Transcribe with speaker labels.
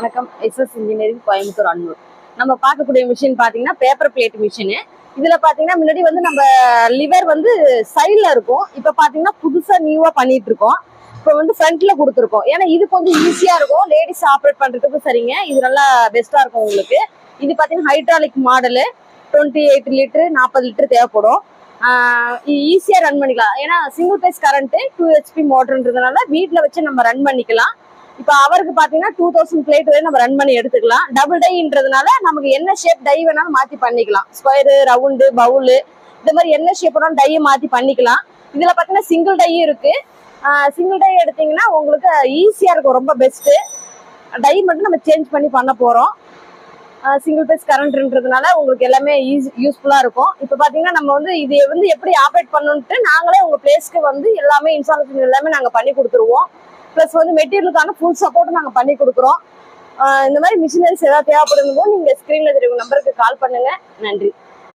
Speaker 1: வணக்கம். SS engineering Coimbatore Annur. நம்ம பார்க்கக்கூடிய மிஷின் பார்த்தீங்கன்னா பேப்பர் பிளேட் மிஷினு. இதுல பாத்தீங்கன்னா முன்னாடி வந்து நம்ம லிவர் வந்து சைட்ல இருக்கும். இப்ப பாத்தீங்கன்னா புதுசா நியூவா பண்ணிட்டு இருக்கோம். இப்போ வந்து ஃப்ரண்ட்ல கொடுத்துருக்கோம். ஏன்னா இது கொஞ்சம் ஈஸியா இருக்கும், லேடிஸ் ஆப்ரேட் பண்றதுக்கு. சரிங்க, இது நல்லா பெஸ்டா இருக்கும் உங்களுக்கு. இது பாத்தீங்கன்னா ஹைட்ராலிக் மாடலு, 28 லிட்டரு 40 லிட்டர் தேவைப்படும். ஈஸியா ரன் பண்ணிக்கலாம். ஏன்னா சிங்கிள் பேஸ் கரண்ட் 2 HP மோட்டர்ன்றதுனால வீட்டுல வச்சு நம்ம ரன் பண்ணிக்கலாம். இப்ப அவருக்கு பாத்தீங்கன்னா 2000 பிளேட் வரை நம்ம ரன் பண்ணி எடுத்துக்கலாம். டபுள் டைன்றதுனால நமக்கு என்ன ஷேப் டை வேணாலும் மாத்தி பண்ணிக்கலாம். ஸ்கொயரு, ரவுண்டு, பவுலு, இந்த மாதிரி என்ன ஷேப் வேணாலும் டையை மாத்தி பண்ணிக்கலாம். இதுல பாத்தீங்கன்னா சிங்கிள் டை இருக்கு. சிங்கிள் டை எடுத்தீங்கன்னா உங்களுக்கு ஈஸியா இருக்கும், ரொம்ப பெஸ்ட். டை மட்டும் நம்ம சேஞ்ச் பண்ணி பண்ண போறோம். சிங்கிள் பேஸ் கரண்ட்ன்றதுனால உங்களுக்கு எல்லாமே யூஸ்ஃபுல்லா இருக்கும். இப்ப பாத்தீங்கன்னா நம்ம வந்து இது வந்து எப்படி ஆப்ரேட் பண்ணணும்ட்டு நாங்களே உங்க பிளேஸ்க்கு வந்து எல்லாமே இன்ஸ்டாலேஷன் எல்லாமே நாங்க பண்ணி கொடுத்துருவோம். பிளஸ் வந்து மெட்டீரியலுக்கான ஃபுல் சப்போர்ட்டும் நாங்க பண்ணி கொடுக்குறோம். இந்த மாதிரி மிஷினரிஸ் ஏதாவது தேவைப்படும் போது நீங்க ஸ்கிரீன்ல தெரியும் நம்பருக்கு கால் பண்ணுங்க. நன்றி.